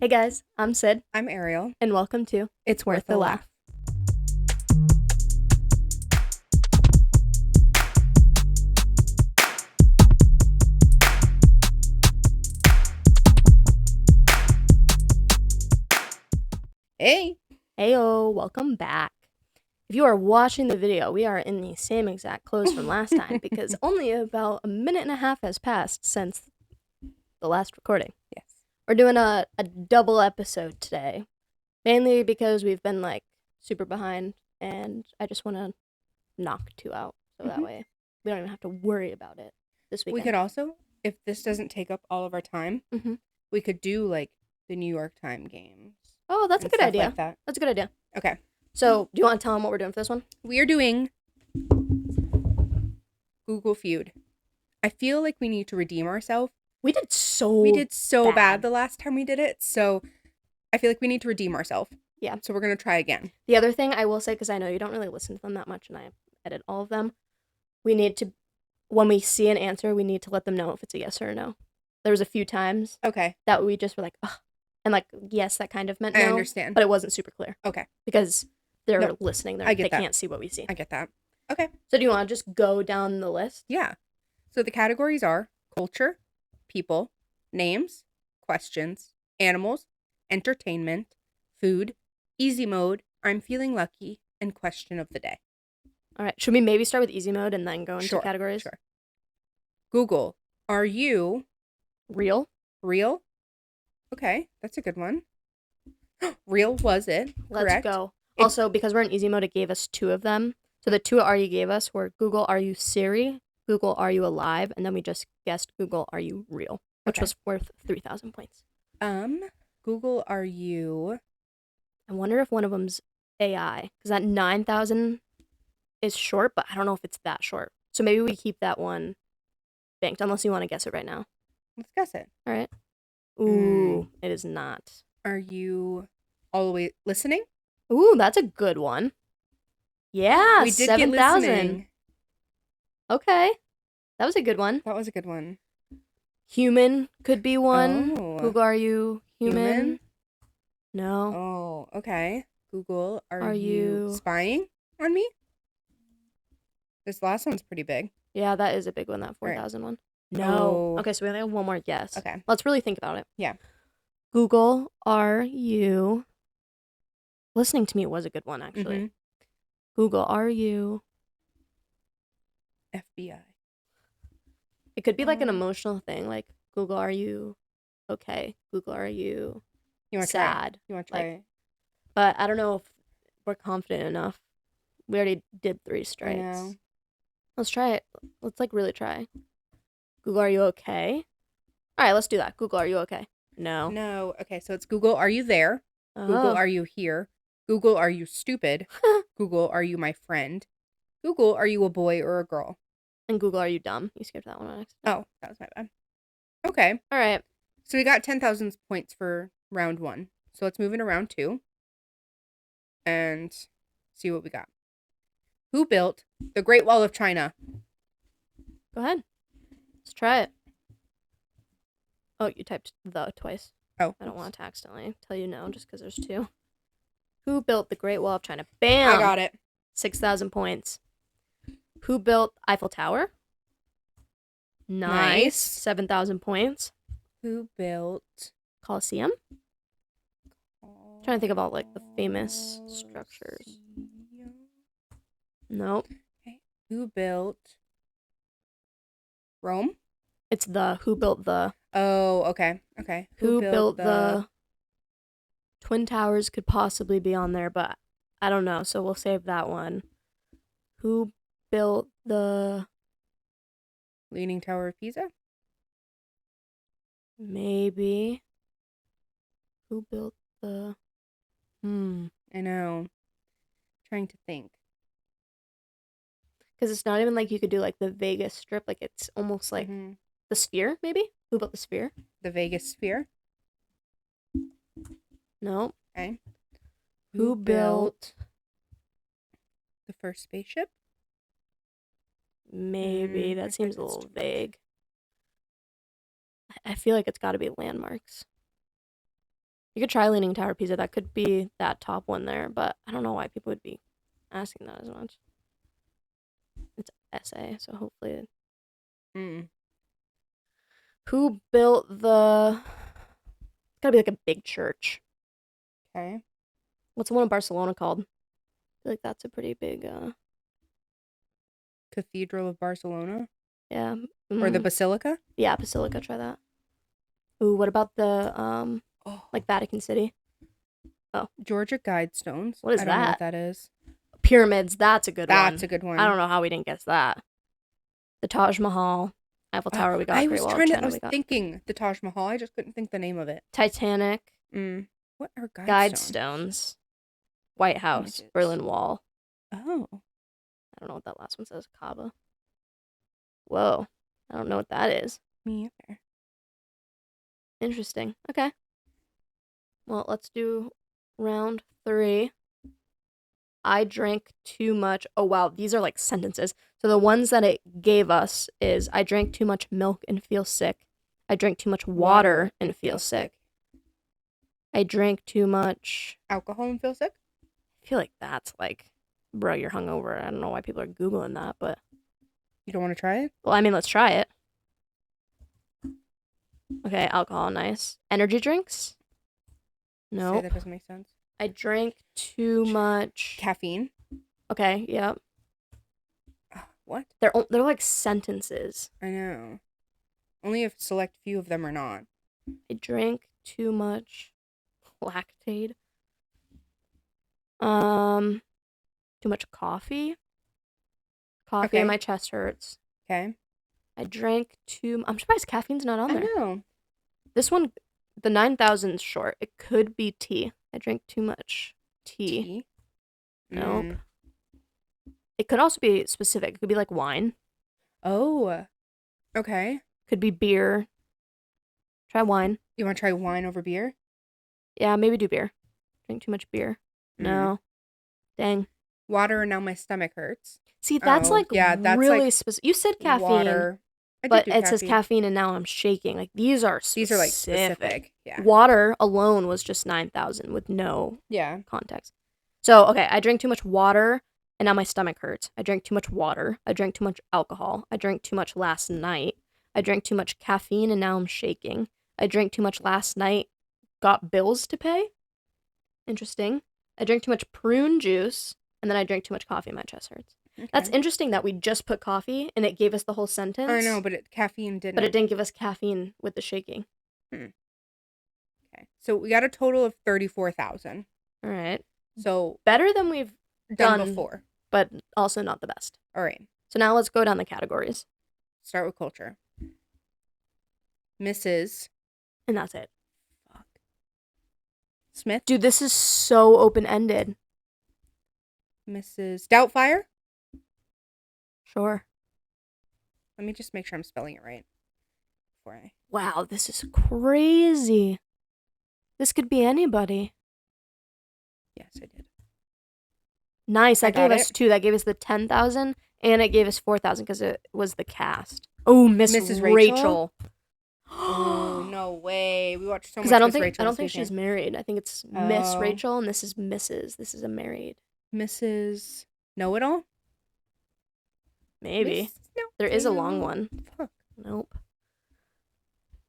Hey guys, I'm Sid, I'm Ariel. and welcome to It's worth the a Laugh. laugh. Hey. Heyo, welcome back. If you are watching the video, we are in the same exact clothes from last time because only about a minute and a half has passed since the last recording. Yes. We're doing a double episode today, mainly because we've been like super behind, and I just want to knock two out so that way we don't even have to worry about it this weekend. We could also, if this doesn't take up all of our time, we could do like the New York Times games. Oh, that's a and good stuff idea. like that. That's a good idea. Okay. So, do you want to tell them what we're doing for this one? We are doing Google Feud. I feel like we need to redeem ourselves. We did so bad the last time we did it, so I feel like we need to redeem ourselves. Yeah. So we're going to try again. The other thing I will say, because I know you don't really listen to them that much and I edit all of them, we need to, when we see an answer, we need to let them know if it's a yes or a no. There was a few times Okay. that we just were like, ugh. And like, yes, that kind of meant no. I understand. But it wasn't super clear. Okay. Because they're No, listening. I get they that. can't see what we see. I get that. Okay. So do you want to just go down the list? Yeah. So the categories are culture, people, names, questions, animals, entertainment, food, easy mode, I'm feeling lucky, and question of the day. All right. Should we maybe start with easy mode and then go into categories? Sure. Google, are you real? Real? Okay, that's a good one. Real was it? Let's go. Also, because we're in easy mode, it gave us two of them. So the two you gave us were Google, are you Siri? Google, are you alive? And then we just guessed Google, are you real? Which was worth 3,000 points. Google, are you... I wonder if one of them's AI. Because that 9,000 is short, but I don't know if it's that short. So maybe we keep that one banked, unless you want to guess it right now. Let's guess it. All right. Ooh, it is not. Are you all the way listening? Ooh, that's a good one. Yeah, we did 7,000. Okay. That was a good one. That was a good one. Human could be one. Oh. Google, are you human? No. Oh, okay. Google, are you spying on me? This last one's pretty big. Yeah, that is a big one, that 4,000 one. No. Oh. Okay, so we only have one more guess. Okay. Let's really think about it. Yeah. Google, are you... Listening to me was a good one, actually. Google, are you... FBI. It could be like an emotional thing, like, Google, are you okay? Google, are you sad? You want to try it? But I don't know if we're confident enough. We already did 3 strikes. I know. Let's try it. Let's like really try. Google, are you okay? All right, let's do that. Google, are you okay? No. No. Okay, so it's Google, are you there? Oh. Google, are you here? Google, are you stupid? Google, are you my friend? Google, are you a boy or a girl? And Google, are you dumb? You skipped that one on accident. Oh, that was my bad. Okay. All right. So we got 10,000 points for round 1. So let's move into round 2 and see what we got. Who built the Great Wall of China? Go ahead. Let's try it. Oh, you typed the twice. Oh. I don't want to accidentally tell you no just because there's 2. Who built the Great Wall of China? Bam! I got it. 6,000 points. Who built Eiffel Tower? Nice. 7,000 points. Who built Colosseum? Trying to think about like the famous structures. Nope. Okay. Who built Rome? It's the who built the. Oh, okay. Okay. Who built the Twin Towers could possibly be on there, but I don't know, so we'll save that one. Who built the Leaning Tower of Pisa? Maybe. Who built the I know. Trying to think. Because it's not even like you could do like the Vegas Strip, like it's almost like the Sphere, maybe? Who built the Sphere? The Vegas Sphere? No. Okay. Who built the first spaceship? Maybe. That seems a little vague. I feel like it's got to be landmarks. You could try Leaning Tower Pizza. That could be that top one there, but I don't know why people would be asking that as much. It's essay, so hopefully. Who built the? It's gotta be like a big church. Okay. What's the one in Barcelona called? I feel like that's a pretty big. Cathedral of Barcelona. Yeah. Or the Basilica. Yeah, Basilica. Try that. Ooh, what about the like Vatican City? Oh, Georgia Guidestones. What is I don't know that? what that is. Pyramids. That's a good one. That's a good one. I don't know how we didn't guess that. The Taj Mahal, Eiffel Tower. We got. I Great was Wall trying of to. China, I was we got. thinking the Taj Mahal. I just couldn't think the name of it. Titanic. What are Guidestones? White House. Images. Berlin Wall. Oh. I don't know what that last one says. Kaaba. Whoa. I don't know what that is. Me either. Interesting. Okay. Well, let's do round 3. I drank too much. Oh, wow. These are like sentences. So the ones that it gave us is I drank too much milk and feel sick. I drank too much water and feel sick. I drank too much alcohol and feel sick. I feel like that's like, bro, you're hungover. I don't know why people are Googling that, but. You don't want to try it? Well, I mean, let's try it. Okay, alcohol, nice. Energy drinks? No. Nope. That doesn't make sense. I drank too much. Caffeine. Okay, yep. What? They're like sentences. I know. Only a select few of them are not. I drank too much lactate. Too much coffee. Coffee and my chest hurts. Okay. I drank too. I'm surprised caffeine's not on there. I know. This one, the 9,000's short. It could be tea. I drank too much tea. Nope. It could also be specific. It could be like wine. Oh. Okay. Could be beer. Try wine. You want to try wine over beer? Yeah, maybe do beer. Drink too much beer. No. Dang. Water, and now my stomach hurts. See, that's that's really like specific. You said caffeine. Water. But it says caffeine, and now I'm shaking. Like, these are specific. These are like specific. Yeah. Water alone was just 9,000 with no context. So, okay, I drank too much water, and now my stomach hurts. I drank too much water. I drank too much alcohol. I drank too much last night. I drank too much caffeine, and now I'm shaking. I drank too much last night. Got bills to pay. Interesting. I drank too much prune juice, and then I drank too much coffee, and my chest hurts. Okay. That's interesting that we just put coffee and it gave us the whole sentence. I know, but caffeine didn't. But it didn't give us caffeine with the shaking. Okay. So we got a total of 34,000. All right. So better than we've done before, but also not the best. All right. So now let's go down the categories. Start with culture. Mrs. And that's it. Fuck. Smith. Dude, this is so open-ended. Mrs. Doubtfire. Sure. Let me just make sure I'm spelling it right. Wow, this is crazy. This could be anybody. Yes, I did. Nice. That gave us 2. That gave us the 10,000, and it gave us 4,000 because it was the cast. Oh, Mrs. Rachel. Oh, no way. We watched so much I Miss Rachel. I don't think she's married. I think it's Miss Rachel, and this is Mrs. This is a married. Mrs. Know-It-All? Maybe. There is a long one. Fuck. Nope.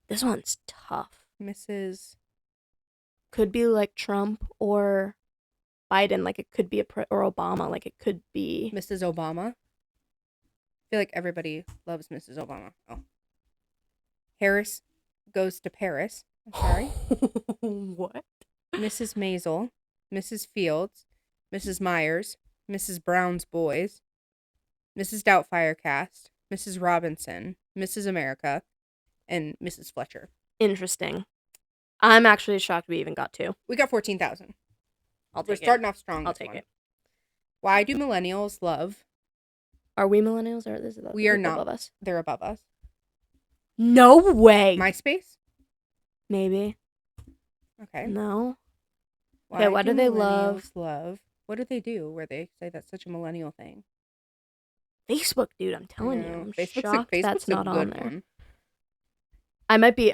This one's tough. Mrs. Could be like Trump or Biden. Like, it could be or Obama. Like, it could be Mrs. Obama. I feel like everybody loves Mrs. Obama. Oh. Harris goes to Paris. I'm sorry. What? Mrs. Maisel. Mrs. Fields. Mrs. Myers. Mrs. Brown's Boys. Mrs. Doubtfire cast. Mrs. Robinson. Mrs. America. And Mrs. Fletcher. Interesting. I'm actually shocked we even got 2. We got 14,000. We're starting off strong. I'll take it. Why do millennials love? Are we millennials or is it we are not above us? They're above us. No way. MySpace? Maybe. Okay. No. Why do they love? What do they do where they say that's such a millennial thing? Facebook, dude. I'm telling you. I'm Facebook's shocked Facebook's that's not a on good there. one. I might be.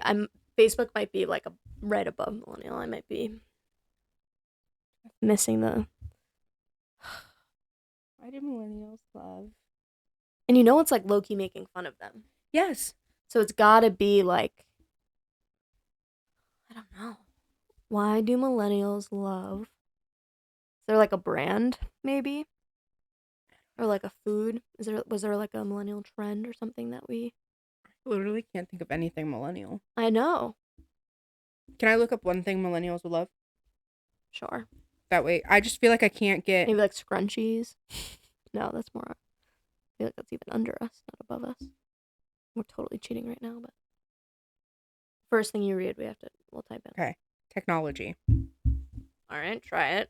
Facebook might be like right above millennial. I might be missing the. Why do millennials love? And you know it's like low-key making fun of them. Yes. So it's gotta be like, I don't know. Why do millennials love? Is there like a brand, maybe? Or like a food? Was there like a millennial trend or something that we... Literally can't think of anything millennial. I know. Can I look up one thing millennials will love? Sure. That way, I just feel like I can't get. Maybe like scrunchies. No, that's more... I feel like that's even under us, not above us. We're totally cheating right now, but... First thing you read, we'll type in. Okay. Technology. All right, try it.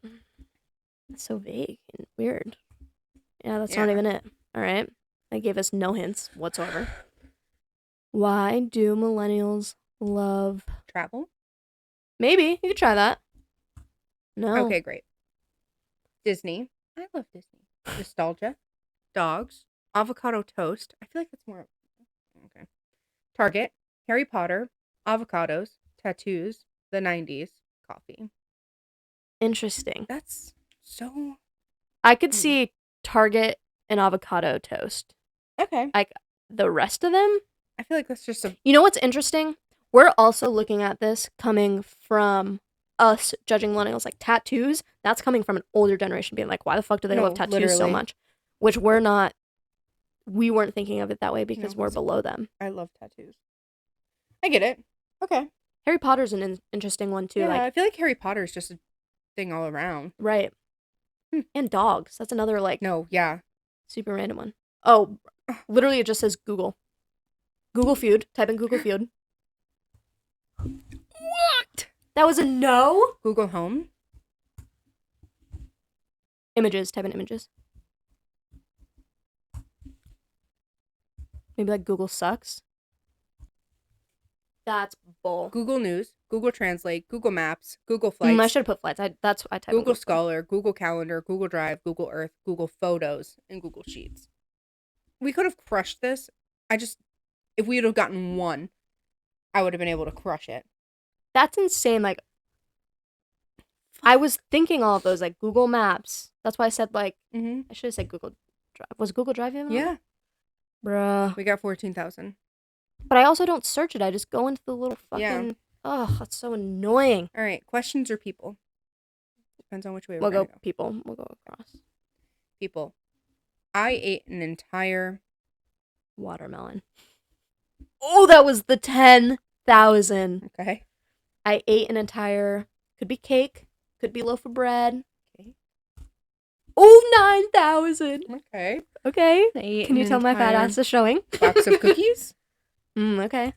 That's so vague and weird. Yeah, that's Yeah. not even it. All right. That gave us no hints whatsoever. Why do millennials love... Travel. Maybe. You could try that. No. Okay, great. Disney. I love Disney. Nostalgia. Dogs. Avocado toast. I feel like that's more. Okay. Target. Harry Potter. Avocados. Tattoos. The 90s. Coffee. Interesting. That's so. I could see Target and avocado toast. Okay. The rest of them? I feel like that's just a. You know what's interesting? We're also looking at this coming from us judging millennials like tattoos. That's coming from an older generation being like, why the fuck do they love tattoos so literally. much? Which we weren't thinking of it that way because we're below them. I love tattoos. I get it. Okay. Harry Potter's an interesting one too. Yeah, Like, I feel like Harry Potter is just a thing all around. right. And dogs. That's another like No, yeah. super random one. Oh, literally it just says Google. Google Feud. Type in Google Feud. What? That was a no? Google Home. Images. Type in images. Maybe like Google sucks. That's bull. Google News. Google Translate. Google Maps. Google Flights. I should have put flights. I typed Google Scholar. Google Calendar. Google Drive. Google Earth. Google Photos. And Google Sheets. We could have crushed this. If we would have gotten one, I would have been able to crush it. That's insane. Like, I was thinking all of those, like Google Maps. That's why I said like, I should have said Google Drive. Was Google Drive even? Yeah. Bruh. We got 14,000. But I also don't search it. I just go into the little fucking... Oh, that's so annoying. All right. Questions or people? Depends on which way We'll we're going to go. People. We'll go across. People. I ate an entire... Watermelon. Oh, that was the 10,000. Okay. I ate an entire... Could be cake. Could be loaf of bread. Okay. Oh, 9,000. Okay. Okay. Can you tell my fat ass is showing? Box of cookies? Okay.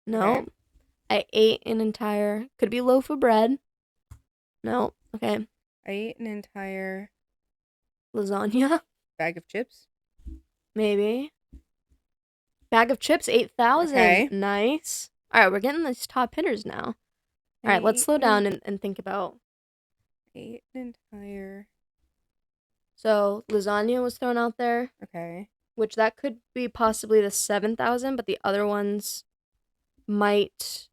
No. Okay. I ate an entire... Could be loaf of bread. No. Okay. I ate an entire... Lasagna? bag of chips? Maybe. Bag of chips, 8,000. Okay. Nice. All right, we're getting these top hitters now. All right, let's slow down and think about... I ate an entire... So, lasagna was thrown out there. Okay. Which that could be possibly the 7,000, but the other ones might...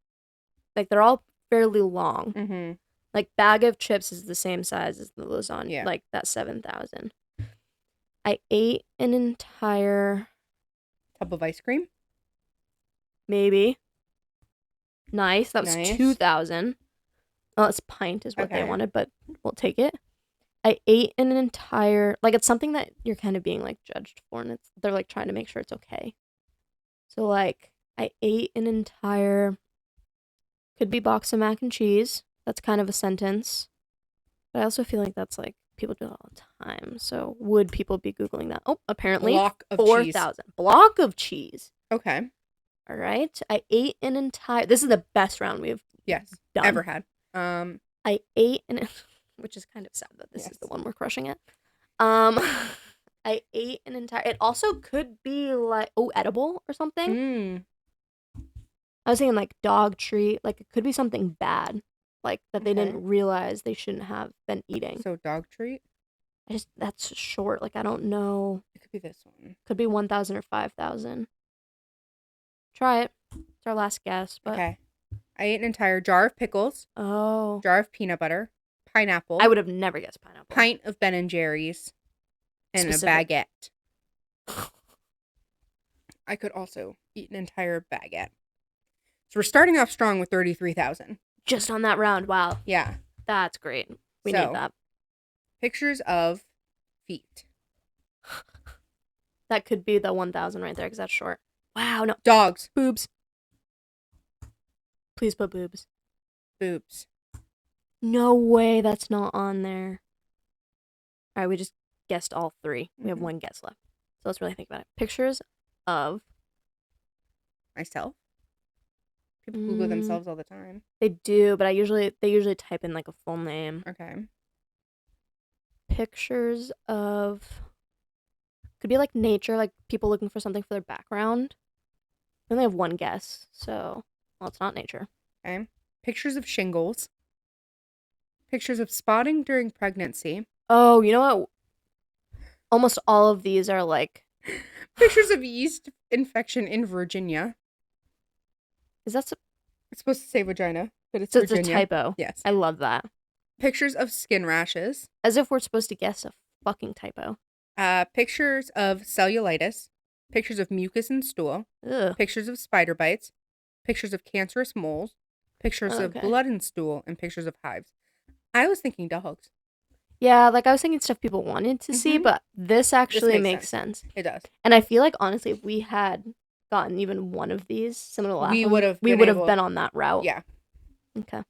Like, they're all fairly long. Mm-hmm. Like, bag of chips is the same size as the lasagna. Yeah. Like, that 7,000. I ate an entire... Tub of ice cream? Maybe. Nice. That was 2,000. Oh, it's pint is what they wanted, but we'll take it. I ate an entire... Like, it's something that you're kind of being, like, judged for, and they're, like, trying to make sure it's okay. So, like, I ate an entire... Could be box of mac and cheese. That's kind of a sentence. But I also feel like that's, like, people do it all the time. So, would people be Googling that? Oh, apparently. Block of 4,000. Block of cheese. Okay. All right. I ate an entire... This is the best round we've done. Ever had. I ate an... Which is kind of sad that this is the one we're crushing it. I ate an entire... It also could be like... Oh, edible or something. I was thinking like dog treat. Like it could be something bad. Like that they didn't realize they shouldn't have been eating. So dog treat? That's short. Like I don't know. It could be this one. Could be 1,000 or 5,000. Try it. It's our last guess, but Okay. I ate an entire jar of pickles, oh, jar of peanut butter, pineapple, I would have never guessed pineapple. pint of Ben and Jerry's, and Specific. a baguette. I could also eat an entire baguette. So we're starting off strong with 33,000. Just on that round. Wow. Yeah. That's great. We So, need that. Pictures of feet. That could be the 1,000 right there because that's short. Wow. No. Dogs. Boobs. Please put boobs. Boobs. No way that's not on there. All right, we just guessed all three. We have Mhm. one guess left. So let's really think about it. Pictures of Myself. People Google themselves all the time. They do, but they usually type in like a full name. Okay. Pictures of could be like nature, like people looking for something for their background. We only have one guess, so well, it's not nature. Okay. Pictures of shingles. Pictures of spotting during pregnancy. Oh, you know what? Almost all of these are like Pictures of yeast infection in Virginia. is that It's supposed to say vagina, but it's so it's Virginia. a typo. Yes. I love that. Pictures of skin rashes. As if we're supposed to guess a fucking typo. Pictures of cellulitis. Pictures of mucus and stool. Ugh. Pictures of spider bites. Pictures of cancerous moles. Pictures of Okay. blood and stool, and pictures of hives. I was thinking dogs. Yeah, like I was thinking stuff people wanted to see, Mhm. but this actually makes makes sense. It does. And I feel like honestly, if we had gotten even one of these, similar to last We one, would have we been would have able- been on that route. Yeah. Okay.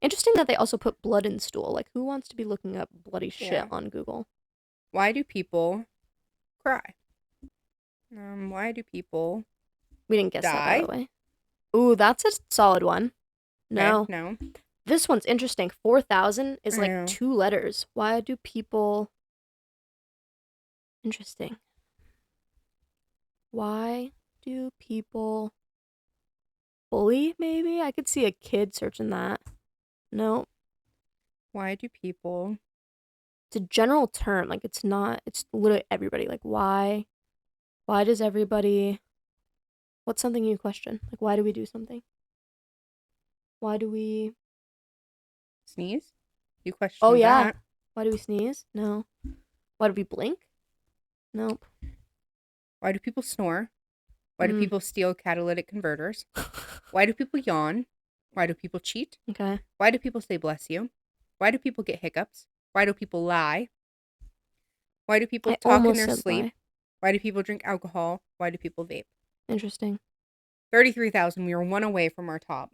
Interesting that they also put blood and stool. Like, who wants to be looking up bloody shit Yeah. on Google? Why do people cry? Why do people We didn't guess that, by die? the way. Ooh, that's a solid one. No. Okay, no. This one's interesting. 4,000 is like Yeah. 2 letters. Why do people... Interesting. Why do people bully, maybe? I could see a kid searching that. No. Why do people... It's a general term. Like, it's not... It's literally everybody. Like, why? Why does everybody... What's something you question? Like, why do we do something? Why do we... Sneeze? You question Oh, yeah. that. Why do we sneeze? No. Why do we blink? Nope. Why do people snore? Why do Mm. people steal catalytic converters? Why do people yawn? Why do people cheat? Okay. Why do people say bless you? Why do people get hiccups? Why do people lie? Why do people I talk in almost their said sleep? lie. Why do people drink alcohol? Why do people vape? Interesting. 33,000. We were one away from our top.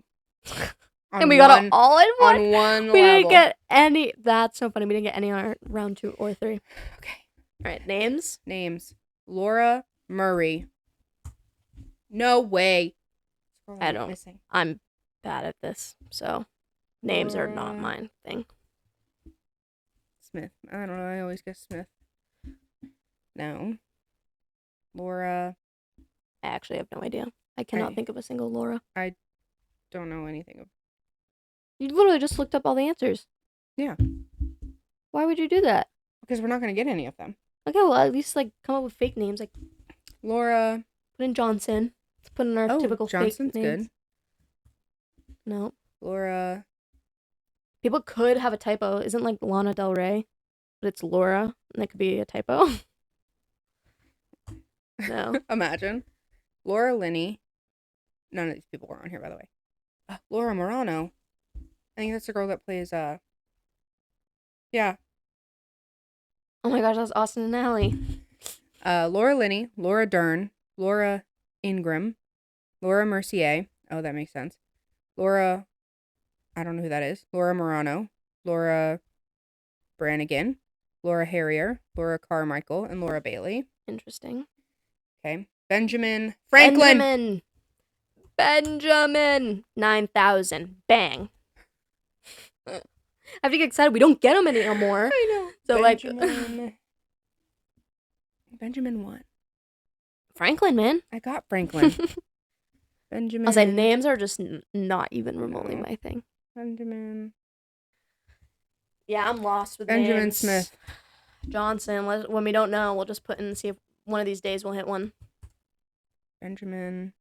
And we got it all in one? On one We level. didn't get any... That's so funny. We didn't get any on our round 2 or 3. Okay. All right. Names? Names. Laura Murray. No way. I don't- Missing. I'm bad at this, so names are not Laura my thing. Smith. I don't know. I always guess Smith. No. Laura. I actually have no idea. I cannot I- think of a single Laura. Don't know anything of. You literally just looked up all the answers. Yeah. Why would you do that? Because we're not going to get any of them. Okay, well, at least, like, come up with fake names. Like, Laura. put in Johnson. Let's put in our typical Johnson's fake names. good. No. Laura. People could have a typo. Isn't, like, Lana Del Rey? But it's Laura. And that could be a typo. No. Imagine. Laura Linney. None of these people were on here, by the way. Laura Morano. I think that's the girl that plays, yeah. Oh my gosh, that's Austin and Allie. Laura Linney, Laura Dern, Laura Ingram, Laura Mercier. Oh, that makes sense. Laura, I don't know who that is. Laura Morano, Laura Brannigan, Laura Harrier, Laura Carmichael, and Laura Bailey. Interesting. Okay. Benjamin Franklin. Benjamin. 9,000. Bang. I have to get excited. We don't get them anymore. I know. So, Benjamin. Benjamin what? Franklin, man. I got Franklin. Benjamin. I'll say names are just not even remotely No. my thing. Benjamin. Yeah, I'm lost with Benjamin names. Smith. Johnson. When we don't know, we'll just put in and see if one of these days we'll hit one. Benjamin.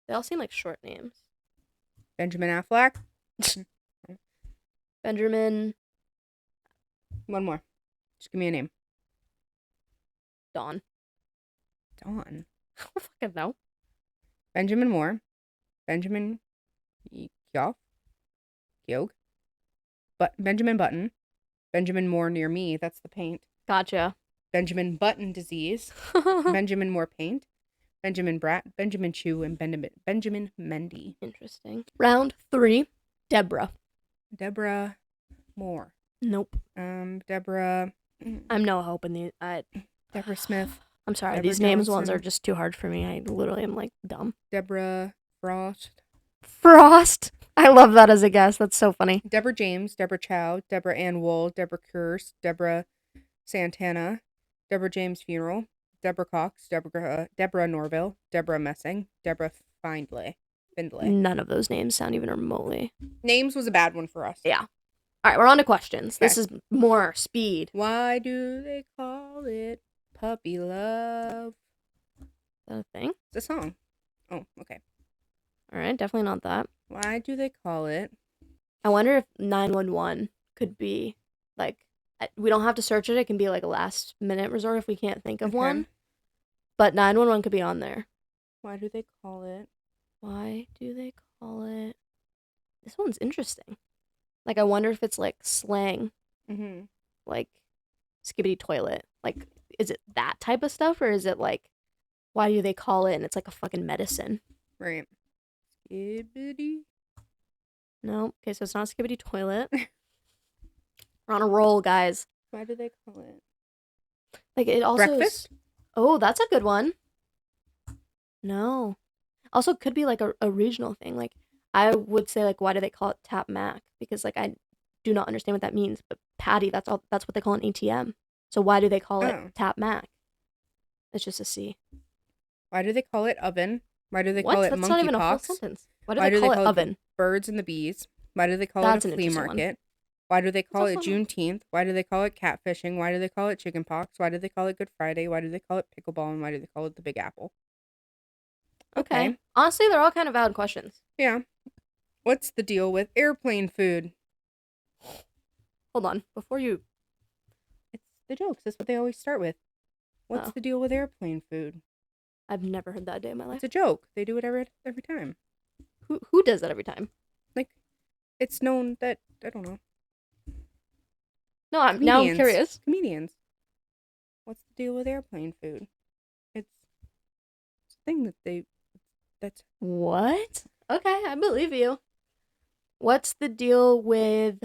They all seem like short names. Benjamin Affleck. Benjamin One more. Just give me a name. Dawn. Dawn. I don't fucking know. Benjamin Moore. Benjamin Kyoff. Kyog. But Benjamin Button. Benjamin Moore near me. That's the paint. Gotcha. Benjamin Button disease. Benjamin Moore paint. Benjamin Bratt. Benjamin Chew. And Benjamin Mendy. Interesting. Round 3. Deborah. Deborah Moore. Nope. Deborah. I'm no help in these. Deborah Smith. I'm sorry. Deborah These names ones Johnson. are just too hard for me. I literally am like dumb. Deborah Frost. Frost. I love that as a guess. That's so funny. Deborah James. Deborah Chow. Deborah Ann Wool. Deborah Kearse. Deborah Santana. Deborah James Funeral. Deborah Cox. Deborah Norville. Deborah Messing. Deborah Findlay. None of those names sound even remotely. Names was a bad one for us. Yeah. All right, we're on to questions. Okay. This is more speed. Why do they call it puppy love? Is that a thing? It's a song. Oh, okay. All right, definitely not that. Why do they call it? I wonder if 911 could be like, we don't have to search it. It can be like a last minute resort if we can't think of Okay. one. But 911 could be on there. Why do they call it? Why do they call it? This one's interesting. Like, I wonder if it's like slang, Mm-hmm. like skibbity toilet. Like, is it that type of stuff, or is it like, why do they call it and it's like a fucking medicine? Right. Skibbity. No. Okay, so it's not skibbity toilet. We're on a roll, guys. Why do they call it? Like, it also Breakfast? Oh, that's a good one. No. Also, could be like a regional thing. Like, I would say, like, why do they call it Tap Mac? Because, like, I do not understand what that means. But Patty, that's what they call an ATM. So why do they call it Oh. Tap Mac? It's just a C. Why do they call it oven? Why do they What? call it That's not even a full monkeypox? sentence. Why do they call it oven? Birds and the bees? Why do they call That's it an a flea interesting one. market? Why do they call it also- Juneteenth? Why do they call it catfishing? Why do they call it chickenpox? Why do they call it Good Friday? Why do they call it pickleball? And why do they call it the Big Apple? Okay. Honestly, they're all kind of valid questions. Yeah. What's the deal with airplane food? Hold on. Before you... It's the jokes. That's what they always start with. What's Oh. the deal with airplane food? I've never heard that a day in my life. It's a joke. They do it every time. Who does that every time? Like, it's known that, I don't know. No, now I'm Comedians. curious. Comedians. What's the deal with airplane food? It's a thing that's What? Okay, I believe you. What's the deal with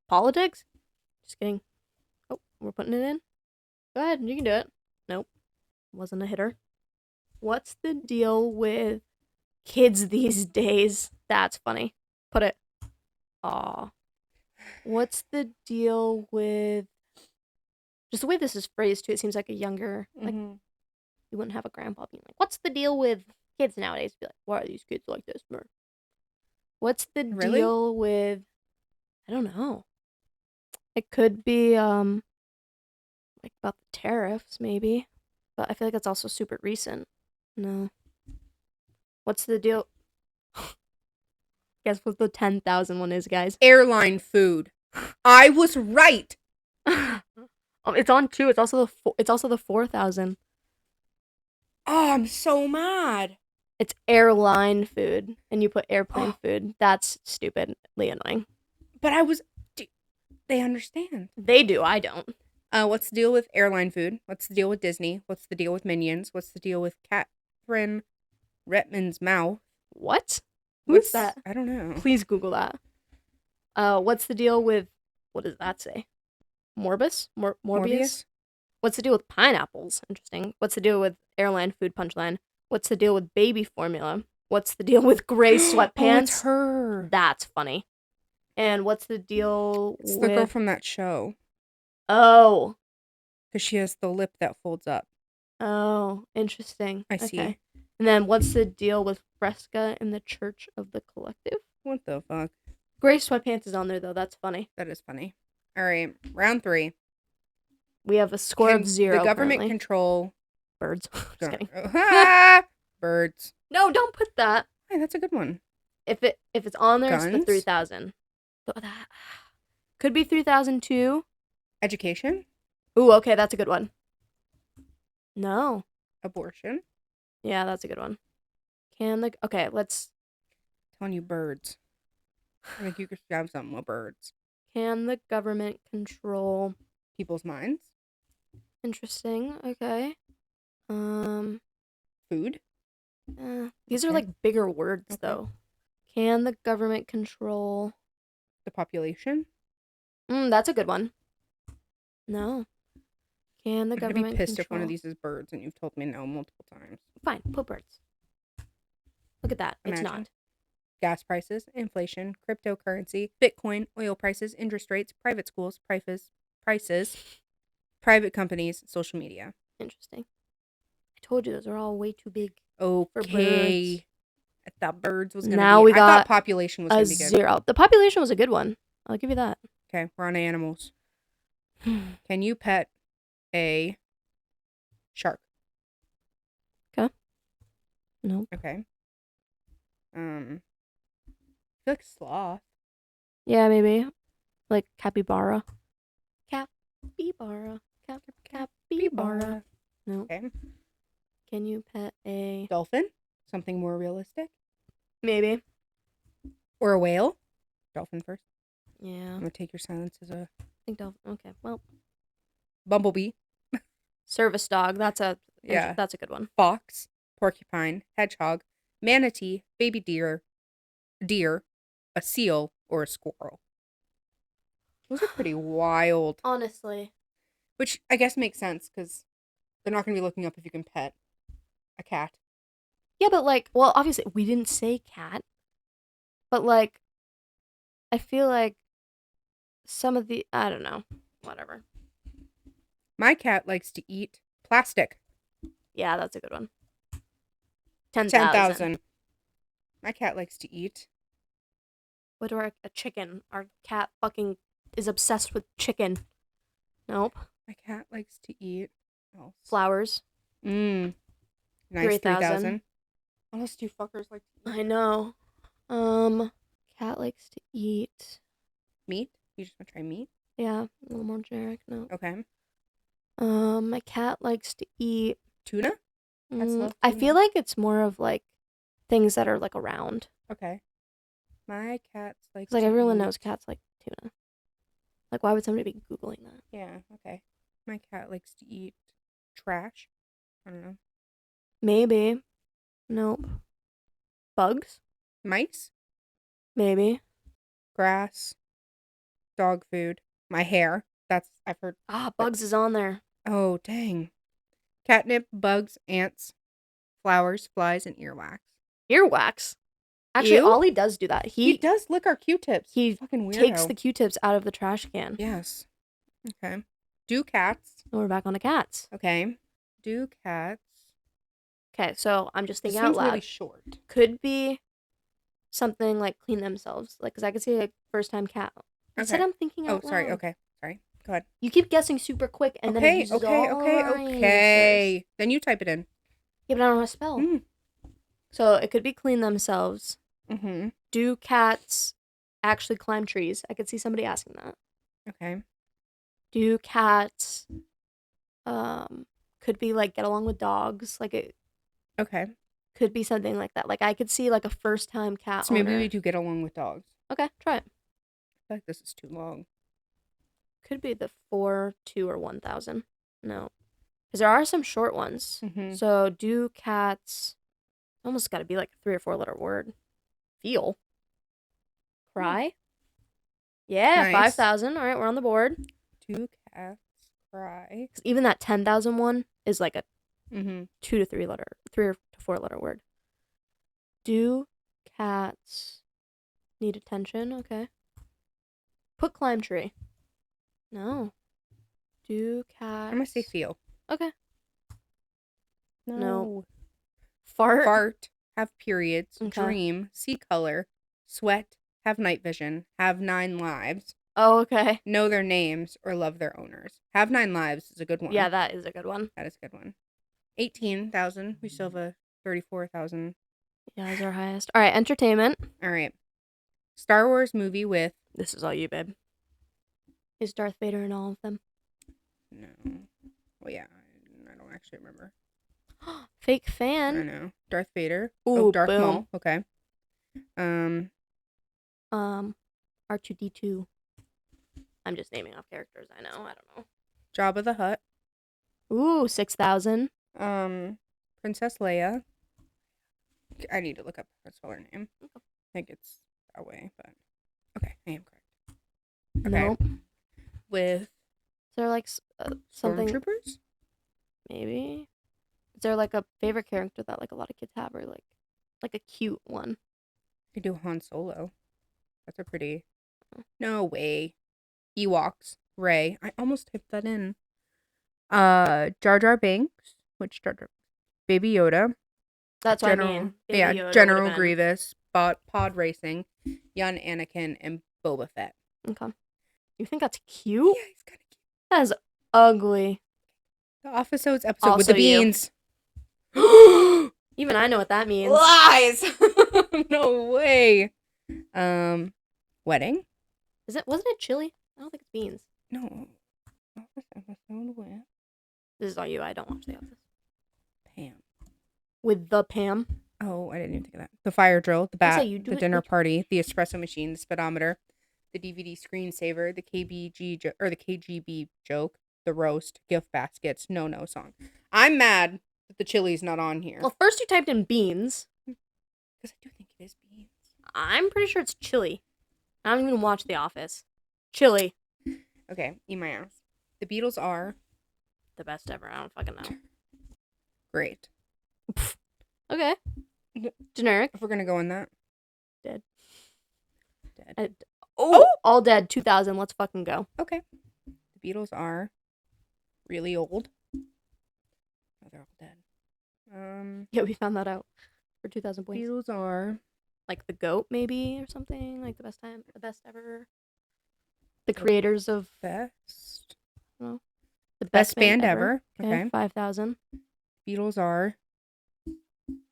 politics? Just kidding. Oh, we're putting it in? Go ahead, you can do it. Nope. Wasn't a hitter. What's the deal with kids these days? That's funny. Put it. Aw. What's the deal with... Just the way this is phrased, too, it seems like a younger... Like, you wouldn't have a grandpa being like, what's the deal with kids nowadays? Be like, why are these kids like this? What's the Really? deal with... I don't know. It could be, like, about the tariffs, maybe. But I feel like that's also super recent. No. What's the deal? Guess what the 10,000 one is, guys. airline food. I was right. It's on 2. It's also the 4,000. Oh, I'm so mad. It's airline food, and you put airplane food. That's stupidly annoying. But they understand. They do. I don't. What's the deal with airline food? What's the deal with Disney? What's the deal with Minions? What's the deal with Catherine Retman's mouth? What? Who's that? I don't know. Please Google that. What's the deal with... What does that say? Morbius? Morbius? What's the deal with pineapples? Interesting. What's the deal with airline food punchline? What's the deal with baby formula? What's the deal with gray sweatpants? Oh, it's her. That's funny. And what's the deal It's with... the girl from that show. Oh. Because she has the lip that folds up. Oh, interesting. I see. Okay. And then what's the deal with Fresca in the Church of the Collective? What the fuck? Gray sweatpants is on there, though. That's funny. That is funny. All right. Round 3. We have a score of 0 The government currently. control... Birds. Just kidding. Birds. No, don't put that. Hey, that's a good one. If it's on there, it's the Guns? 3,000. That could be 3,002. Education? Ooh, okay, that's a good one. No. Abortion? Yeah, that's a good one. Okay, let's. Telling you birds. I think you could have something with birds. Can the government control People's minds? Interesting. Okay. Um Food? these are Okay. like bigger words Okay. though. Can the government control The population? That's a good one. No. Can the I'm gonna be government pissed if one control of these is birds and you've told me no multiple times. Fine, put birds. Look at that. Imagine. It's not. Gas prices, inflation, cryptocurrency, Bitcoin, oil prices, interest rates, private schools, prices, private companies, social media. Interesting. I told you those are all way too big. Okay. birds. I thought birds was gonna Now be. we I thought got population was A gonna be good. 0. The population was a good one. I'll give you that. Okay, we're on animals. Can you pet a shark? Nope. Okay. I feel like sloth. Yeah, maybe. Like capybara. Capybara. Capybara. No. Okay. Can you pet a Dolphin? Something more realistic. Maybe. Or a whale? Dolphin first. Yeah. I'm gonna take your silence as a I think dolphin. Okay. Well, bumblebee. service dog. That's a good one. Fox, porcupine, hedgehog, manatee, baby deer, a seal, or a squirrel. Those are pretty wild. Honestly. Which I guess makes sense because they're not going to be looking up if you can pet a cat. Yeah, but like, well, obviously we didn't say cat, but like, I feel like some of the I don't know, whatever. My cat likes to eat plastic. Yeah, that's a good one. 10,000. 10,000. My cat likes to eat. What do a chicken? Our cat fucking is obsessed with chicken. Nope. My cat likes to eat. Flowers. Nice. 3,000. What else do fuckers like to eat? I know. Cat likes to eat Meat? You just want to try meat? Yeah, a little more generic. No. Okay. My cat likes to eat Tuna? I feel like it's more of like things that are like around. Okay. My cats like. Like everyone knows cats like tuna. Like why would somebody be googling that? Yeah. Okay. My cat likes to eat trash. I don't know. Maybe. Nope. Bugs? Mice? Maybe. Grass. Dog food. My hair. I've heard. Bugs is on there. Oh, dang. Catnip, bugs, ants, flowers, flies, and earwax. Earwax? Actually, Ew? Ollie does do that. He does lick our Q-tips. He fucking weirdo. takes the Q-tips out of the trash can. Yes. Okay. Do cats. And we're back on the cats. Okay. Do cats. Okay, so I'm just thinking This out one's loud. really short. Could be something like clean themselves. Like, because I could see a first-time cat. Instead, I'm thinking out loud. Oh, sorry. Okay. Sorry. Go ahead. You keep guessing super quick, and then it uses all our answers. Okay. Then you type it in. Yeah, but I don't know how to spell. So it could be clean themselves. Mm-hmm. Do cats actually climb trees? I could see somebody asking that. Okay. Do cats could be like get along with dogs? Like it Okay. could be something like that. Like I could see like a first time cat So maybe owner. we do get along with dogs. Okay, try it. I feel like this is too long. Could be the 4, 2, or 1,000. No. Because there are some short ones. Mm-hmm. So do cats almost got to be like a 3 or 4 letter word. Feel. Cry. Yeah, Nice. 5,000. All right, we're on the board. Do cats cry? 'Cause even that 10,000 one is like a 2 to 3 or 4 letter word. Do cats need attention? Okay. Put climb tree. No. Do cats? I'm gonna say feel. Okay. No. Fart. Fart. Have periods. Okay. Dream. See color. Sweat. Have night vision. Have 9 lives. Oh, okay. Know their names or love their owners. Have 9 lives is a good one. Yeah, that is a good one. That is a good one. 18,000. We still have a 34,000 Yeah, is our highest. All right, entertainment. All right. Star Wars movie with This is all you, babe. Is Darth Vader in all of them? no. Well, yeah, I don't actually remember. Fake I fan. know Darth Vader. Ooh, Darth boom. Maul. Okay. R2D2. I'm just naming off characters. I know. I don't know. Jabba the Hutt. Ooh, 6,000. Princess Leia. I need to look up how to spell her name. Okay. I think it's that way, but okay, I am correct. Nope. With Is there like something? stormtroopers? Maybe. Is there like a favorite character that like a lot of kids have, or like a cute one? I could do Han Solo. That's a pretty. No way. Ewoks. Rey. I almost typed that in. Jar Jar Binks. Which Jar Jar? Baby Yoda. That's what General. I mean. Baby Yeah, Yoda would've General been- Grievous. Pod Racing. Young Anakin and Boba Fett. Okay. You think that's cute? Yeah, he's kind of cute. That is ugly. The Office episode with Also the you. beans. Even I know what that means. Lies. No way. Wedding? Wasn't it chili? I don't think it's beans. No. Office episode with This is all you. I don't watch The Office. Pam. With the Pam. Oh, I didn't even think of that. The fire drill, the I say bat, you do the it, dinner bitch. party, the espresso machine, the speedometer, the DVD screensaver, the the KGB joke, the roast, gift baskets, no song. I'm mad that the chili's not on here. Well, first you typed in beans. Because I do think it is beans. I'm pretty sure it's chili. I don't even watch The Office. Chili. Okay, eat my ass. The Beatles are The best ever. I don't fucking know. great. Okay. Generic. If we're gonna go on that. Dead. Dead. All dead. 2000. Let's fucking go. Okay. The Beatles are really old. Oh, they're all dead. Yeah, we found that out for 2000 points. Beatles are Like the GOAT, maybe, or something. Like the best ever. The creators of best. the Best band ever. Okay. 5,000. Beatles are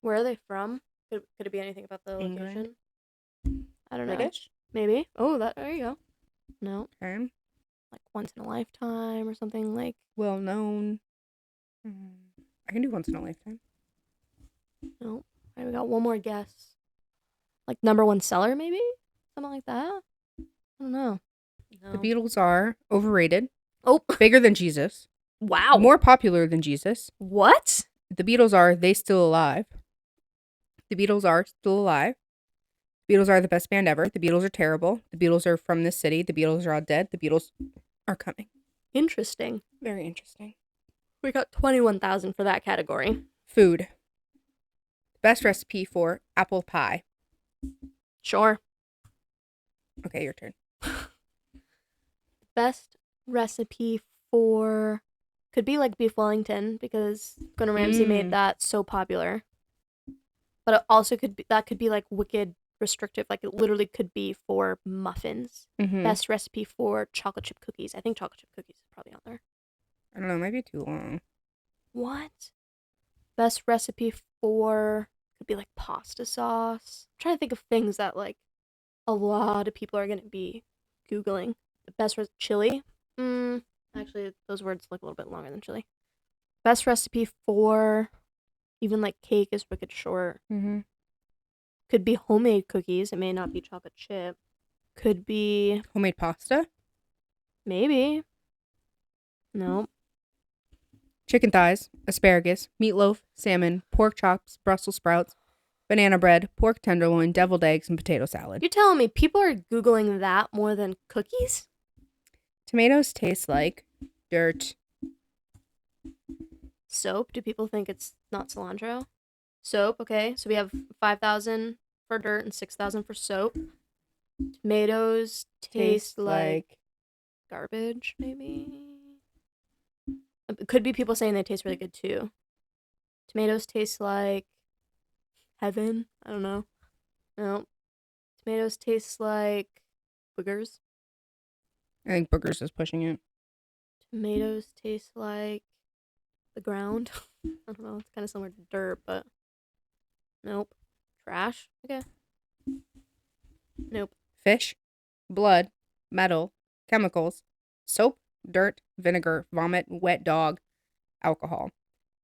Where are they from? Could it be anything about the England. location? I don't know. British. Maybe. Oh, there you go. No. Okay. Like once in a lifetime or something like. Well known. I can do once in a lifetime. No. All right, we got one more guess. Like number one seller, maybe? Something like that? I don't know. No. The Beatles are overrated. Oh. Bigger than Jesus. Wow. More popular than Jesus. What? The Beatles are they still alive. The Beatles are still alive. The Beatles are the best band ever. The Beatles are terrible. The Beatles are from this city. The Beatles are all dead. The Beatles are coming. Interesting. Very interesting. We got 21,000 for that category. Food. Best recipe for apple pie. Sure. Okay, your turn. Best recipe for could be like beef Wellington because Gordon Ramsay made that so popular. But it also could be like wicked restrictive. Like it literally could be for muffins. Best recipe for chocolate chip cookies. I think chocolate chip cookies is probably on there. I don't know. It might be too long. What? Best recipe for could be like pasta sauce. I'm trying to think of things that like a lot of people are gonna be Googling. The best chili. Actually, those words look a little bit longer than chili. Best recipe for even like cake is wicked short. Could be homemade cookies. It may not be chocolate chip. Could be Homemade pasta. maybe. No. Chicken thighs, asparagus, meatloaf, salmon, pork chops, Brussels sprouts, banana bread, pork tenderloin, deviled eggs, and potato salad. You're telling me people are Googling that more than cookies? Tomatoes taste like dirt. Soap? Do people think it's not cilantro? Soap, okay. So we have 5,000 for dirt and 6,000 for soap. Tomatoes taste like garbage, maybe? It could be people saying they taste really good too. Tomatoes taste like heaven. I don't know. No. Tomatoes taste like boogers. I think boogers is pushing it. Tomatoes taste like the ground. I don't know. It's kind of similar to dirt, but nope. Trash? Okay. Nope. Fish, blood, metal, chemicals, soap, dirt, vinegar, vomit, wet dog, alcohol.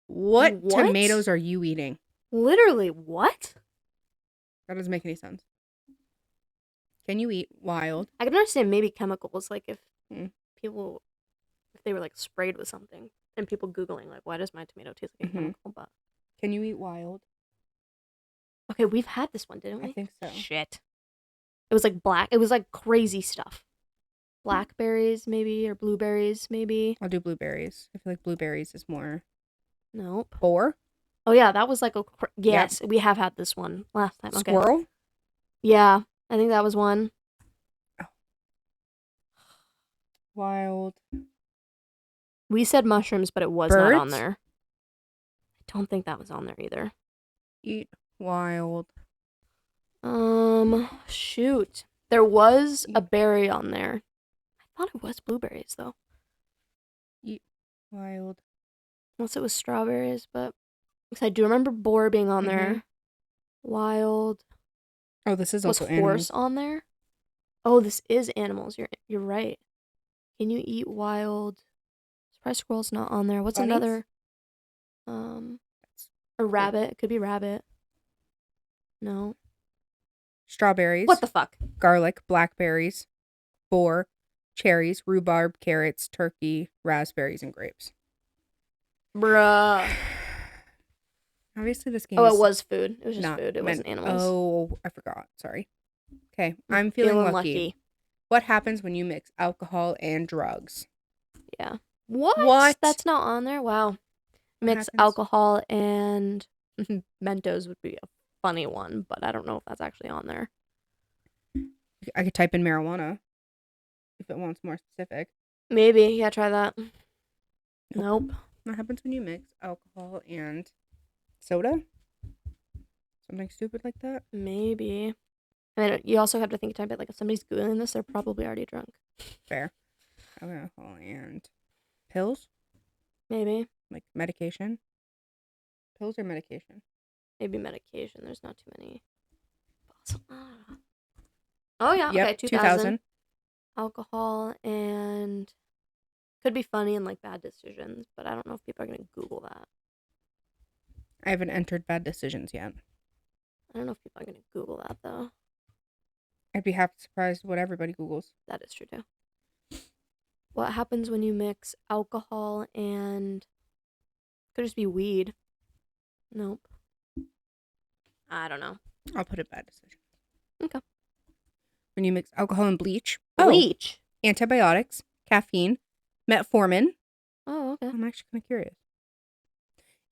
What What? tomatoes are you eating? Literally, what? That doesn't make any sense. Can you eat wild? I can understand maybe chemicals, like if Mm. people, if they were like sprayed with something, and people Googling, like, why does my tomato taste like a chemical? But Can you eat wild? okay, we've had this one, didn't we? I think so. Shit. It was like black. It was like crazy stuff. Blackberries, maybe, or blueberries, maybe. I'll do blueberries. I feel like blueberries is more. Nope. Boar? Oh yeah, that was like a yes. We have had this one last time. Okay. Squirrel? Yeah, I think that was one. Wild. We said mushrooms, but it was not on there. I don't think that was on there either. Eat wild. Shoot. There was a berry on there. I thought it was blueberries though. Eat wild. Unless it was strawberries, but because I do remember boar being on there. Wild. Oh, this is Was also horse animals. on there? Oh, this is animals. You're right. Can you eat wild? Surprise squirrel's not on there. What's Bunnies? another? A rabbit. It could be rabbit. No. Strawberries. What the fuck? Garlic, blackberries, boar, cherries, rhubarb, carrots, turkey, raspberries, and grapes. Bruh. Obviously, this game Oh, is it was food. It was just not food. It wasn't meant- animals. Oh, I forgot. Sorry. Okay, I'm feeling lucky. What happens when you mix alcohol and drugs? Yeah. What? That's not on there? Wow. Mix happens? alcohol and Mentos would be a funny one, but I don't know if that's actually on there. I could type in marijuana if it wants more specific. Maybe. Yeah, try that. Nope. What happens when you mix alcohol and soda? Something stupid like that? Maybe. I mean, you also have to think type it like if somebody's Googling this, they're probably already drunk. Fair. Alcohol and pills? Maybe. Like medication? Pills or medication? Maybe medication. There's not too many. Oh, yeah. Yep, Okay, 2000. Alcohol and could be funny and like bad decisions, but I don't know if people are going to Google that. I haven't entered bad decisions yet. I don't know if people are going to Google that, though. I'd be half surprised what everybody Googles. That is true, too. What happens when you mix alcohol and... Could just be weed. Nope. I don't know. I'll put it bad decision. Okay. When you mix alcohol and bleach. Bleach? Oh, antibiotics, caffeine, metformin. Oh, okay. I'm actually kind of curious.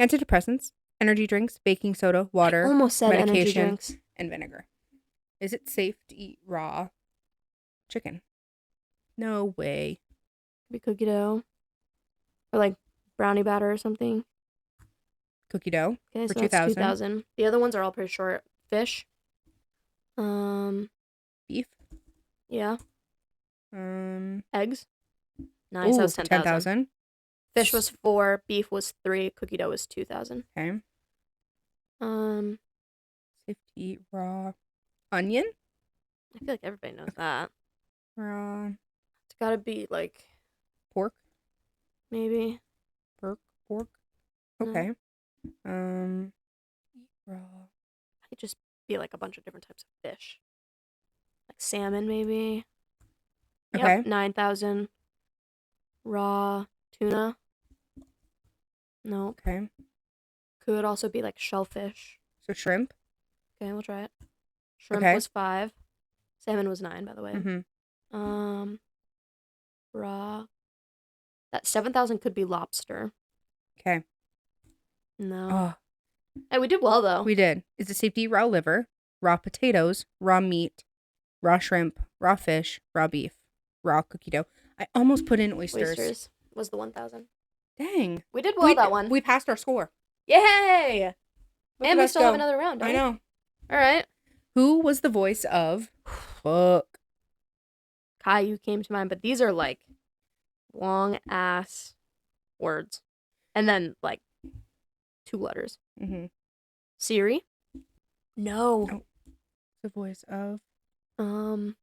Antidepressants, energy drinks, baking soda, water, I almost said energy medication, drinks. and vinegar. Is it safe to eat raw chicken? No way. Could be cookie dough. Or like brownie batter or something. Cookie dough Okay, for so that's 2000. 2000. The other ones are all pretty short. Fish. Beef. Yeah. Ooh, Eggs. Nice, that was 10,000. 10,000. Fish was 4, beef was 3, cookie dough was 2,000. Okay. Safe to eat raw onion. I feel like everybody knows that. Raw. It's gotta be like Pork. maybe. Pork. No. Okay. Raw. It could just be like a bunch of different types of fish. Like salmon, maybe. Okay. Yep, 9,000. Raw tuna. No. Okay. Could also be like shellfish. So shrimp. Okay, we'll try it. Shrimp Okay. was 5. Salmon was 9, by the way. Mm-hmm. Raw. That 7,000 could be lobster. Okay. No. Oh, Hey, we did well though. we did. Is it safe to eat raw liver, raw potatoes, raw meat, raw shrimp, raw fish, raw beef, raw cookie dough? I almost put in oysters. Oysters was the 1,000. Dang. We did well that one. We passed our score. Yay! Look And at we us still have go. another round. I know. All right. Who was the voice of Fuck? Caillou came to mind, but these are like long ass words. And then like 2 letters. Mm-hmm. Siri, No. Oh. The voice of. It's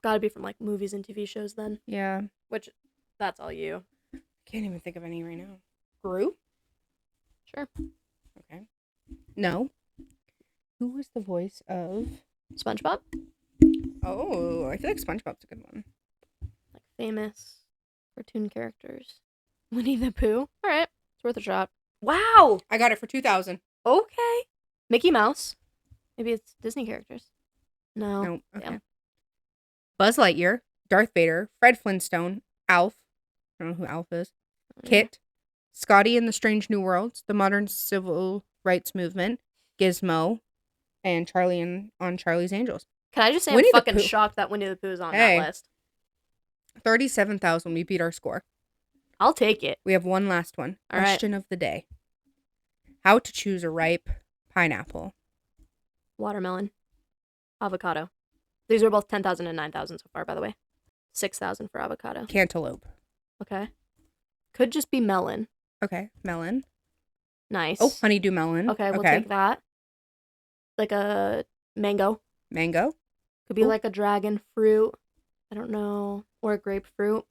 gotta be from like movies and TV shows then. Yeah. Which, that's all you. Can't even think of any right now. Gru? Sure. Okay. No. Who was the voice of? SpongeBob? Oh, I feel like SpongeBob's a good one. Like famous cartoon characters. Winnie the Pooh? Alright. It's worth a shot. Wow! I got it for 2,000. Okay. Mickey Mouse. Maybe it's Disney characters. No. Nope. Okay. Damn. Buzz Lightyear, Darth Vader, Fred Flintstone, Alf. I don't know who Alf is. Kit, Scotty and the Strange New Worlds, the Modern Civil Rights Movement, Gizmo, and Charlie on Charlie's Angels. Can I just say Winnie I'm the fucking Pooh. shocked that Winnie the Pooh is on Hey. that list. 37,000. We beat our score. I'll take it. We have one last one. All right. Question of the day. How to choose a ripe pineapple. Watermelon. Avocado. These are both 10,000 and 9,000 so far, by the way. 6,000 for avocado. Cantaloupe. Okay. Could just be melon. Okay. Melon. Nice. Oh, honeydew melon. Okay, we'll take that. Like a mango. Mango. Could be Ooh. like a dragon fruit. I don't know. Or a grapefruit.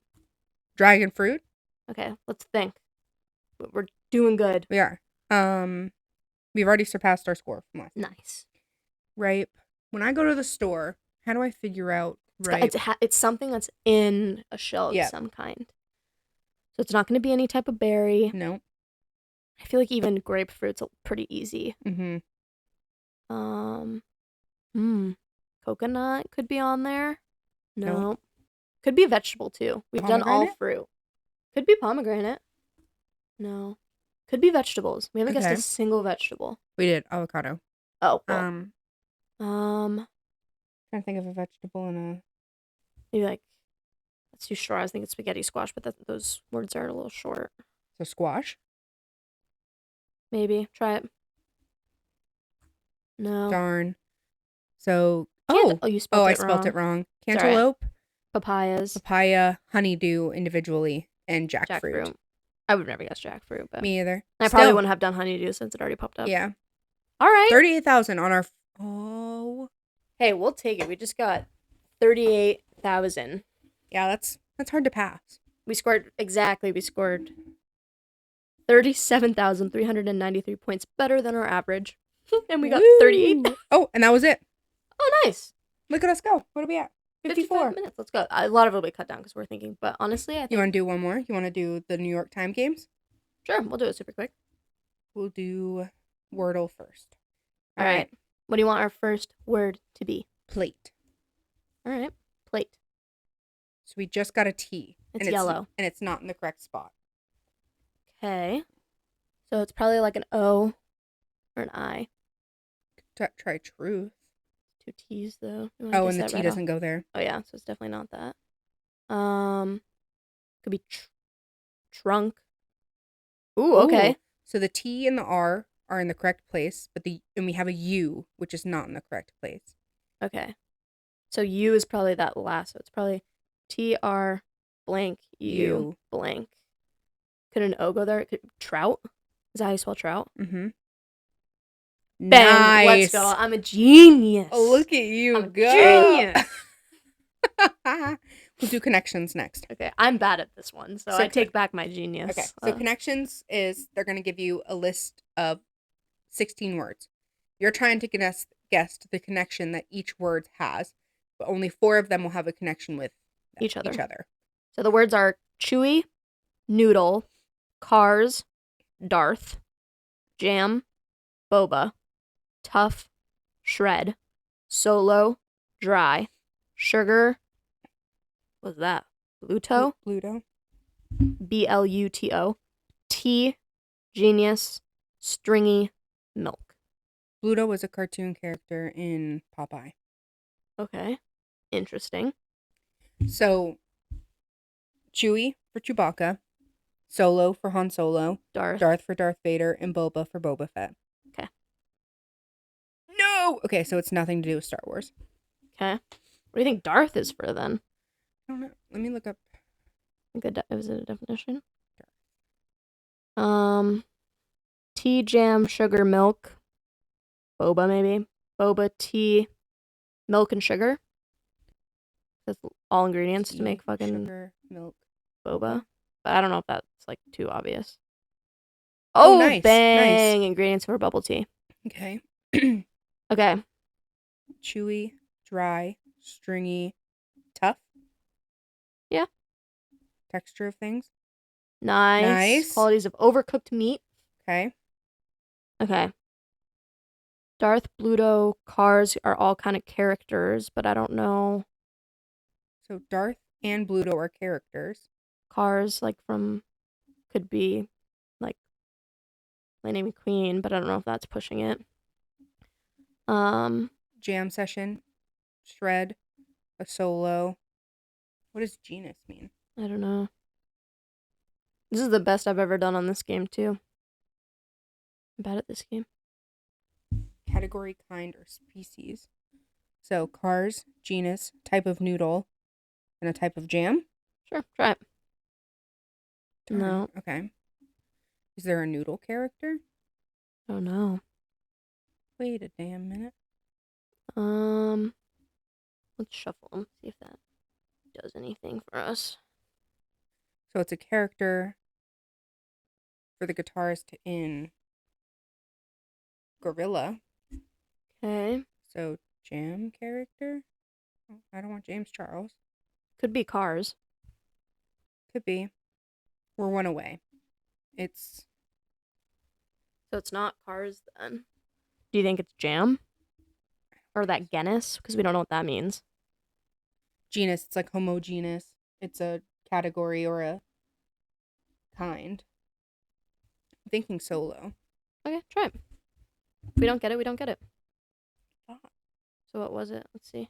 Dragon fruit. Okay, let's think. We're doing good. We are. We've already surpassed our score from last. Nice. Ripe. When I go to the store, how do I figure out ripe? It's something that's in a shell of some kind. So it's not going to be any type of berry. No. I feel like even grapefruit's pretty easy. Mm-hmm. Coconut could be on there. No. Nope. Could be a vegetable too. We've done all fruit. Could be pomegranate. No. Could be vegetables. We haven't guessed a single vegetable. We did avocado. Oh. Well. Trying to think of a vegetable and a. Maybe like. That's too short. I was thinking spaghetti squash, but those words are a little short. So squash. Maybe try it. No. Darn. So. You spelled it wrong. I spelled it wrong. Cantaloupe. Right. Papayas. Papaya, honeydew individually, and jackfruit. I would never guess jackfruit, but me either. I probably wouldn't have done honeydew since it already popped up. Yeah. All right. 38,000 on our. Oh. Hey, we'll take it. We just got 38,000. Yeah, that's hard to pass. We scored 37,393 points better than our average. And we got 38. Oh, and that was it. Oh, nice. Look at us go. What are we at? 54 minutes. Let's go. A lot of it will be cut down because we're thinking. But honestly, I think... You want to do one more? You want to do the New York Time games? Sure. We'll do it super quick. We'll do Wordle first. All right. What do you want our first word to be? Plate. All right. Plate. So we just got a T. It's yellow. And it's not in the correct spot. Okay. So it's probably like an O or an I. Try truth. 2 T's though. Oh, and the T doesn't go there. Oh yeah, so it's definitely not that. Could be trunk. Ooh, okay. Ooh. So the T and the R are in the correct place, and we have a U, which is not in the correct place. Okay. So U is probably that last. So it's probably TR blank U blank. Could an O go there? Trout? Is that how you spell trout? Mm-hmm. Bang, nice. Let's go. I'm a genius. Oh, look at you. I'm a genius. We'll do connections next. Okay, I'm bad at this one, so I take back my genius. Okay, so connections is they're going to give you a list of 16 words. You're trying to guess the connection that each word has, but only 4 of them will have a connection with each other. So the words are chewy, noodle, cars, Darth, jam, boba, tough, shred, solo, dry, sugar. What's that? Bluto? Bluto. BLUTO. Tea, genius, stringy, milk. Bluto was a cartoon character in Popeye. Okay. Interesting. So, Chewie for Chewbacca, Solo for Han Solo, Darth for Darth Vader, and Boba for Boba Fett. Okay. No! Okay, so it's nothing to do with Star Wars. Okay. What do you think Darth is for then? I don't know. Let me look up. Was it a definition? Tea, jam, sugar, milk. Boba, maybe. boba tea, milk, and sugar. That's all ingredients to Tea, make fucking sugar, milk, boba. But I don't know if that's like too obvious. Oh, nice, bang! nice. Ingredients for bubble tea. Okay. Okay. Chewy, dry, stringy, tough. Yeah. Texture of things. Nice. Qualities of overcooked meat. Okay. Okay. Darth, Bluto, Cars are all kind of characters, but I don't know. So Darth and Bluto are characters. Cars, like from, could be like Lightning McQueen, but I don't know if that's pushing it. Jam session, shred, a solo. What does genus mean? I don't know. This is the best I've ever done on this game too. I'm bad at this game. Category, kind, or species. So cars, genus, type of noodle, and a type of jam. Sure, try it. No. Okay. Is there a noodle character? Oh no. Wait a damn minute. Let's shuffle them, see if that does anything for us. So it's a character for the guitarist in Gorilla. Okay. So jam character? Oh, I don't want James Charles. Could be Cars. Could be. We're one away. It's... So it's not Cars then. Do you think it's jam? Or that genus? Because we don't know what that means. Genus, it's like homogeneous. It's a category or a kind. I'm thinking solo. Okay, try it. If we don't get it, we don't get it. Ah. So what was it? Let's see.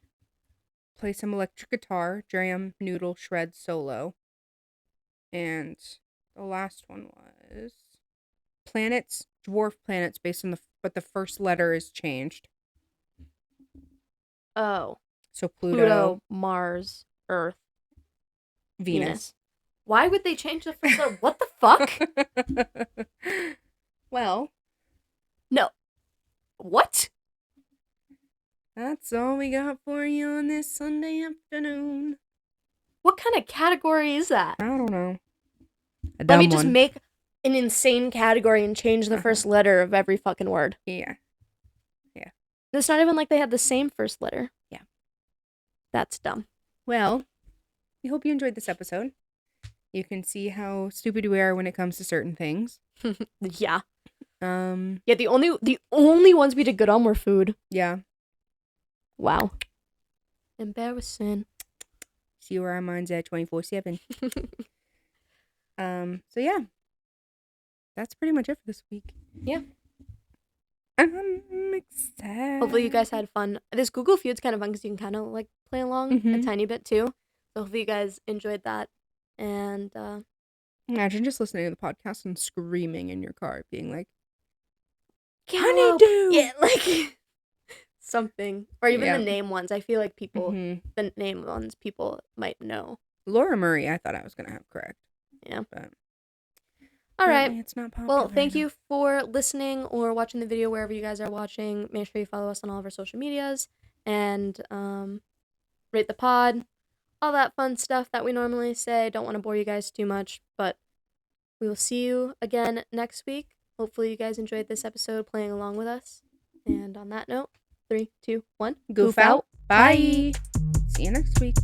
Play some electric guitar, jam, noodle, shred, solo. And the last one was planets, dwarf planets based on but the first letter is changed. Oh. So Pluto, Mars, Earth, Venus. Why would they change the first letter? What the fuck? Well. No. What? That's all we got for you on this Sunday afternoon. What kind of category is that? I don't know. Let me just make an insane category and change the first letter of every fucking word. Yeah. It's not even like they had the same first letter. Yeah. That's dumb. Well, we hope you enjoyed this episode. You can see how stupid we are when it comes to certain things. Yeah. Yeah, the only ones we did good on were food. Yeah. Wow. Embarrassing. See where our mind's at 24/7. So yeah. That's pretty much it for this week. Yeah. I'm excited. Hopefully you guys had fun. This Google Feud's kind of fun because you can kind of like play along a tiny bit too. So hopefully you guys enjoyed that. And imagine just listening to the podcast and screaming in your car, being like, honeydew! Yeah, like something. Or even the name ones. I feel like people, the name ones, people might know. Laura Murray, I thought I was going to have correct. Yeah. But all right. It's not popular. Well, thank you for listening or watching the video wherever you guys are watching. Make sure you follow us on all of our social medias and rate the pod. All that fun stuff that we normally say. Don't want to bore you guys too much, but we will see you again next week. Hopefully you guys enjoyed this episode playing along with us. And on that note, 3, 2, 1. Goof out. Bye. See you next week.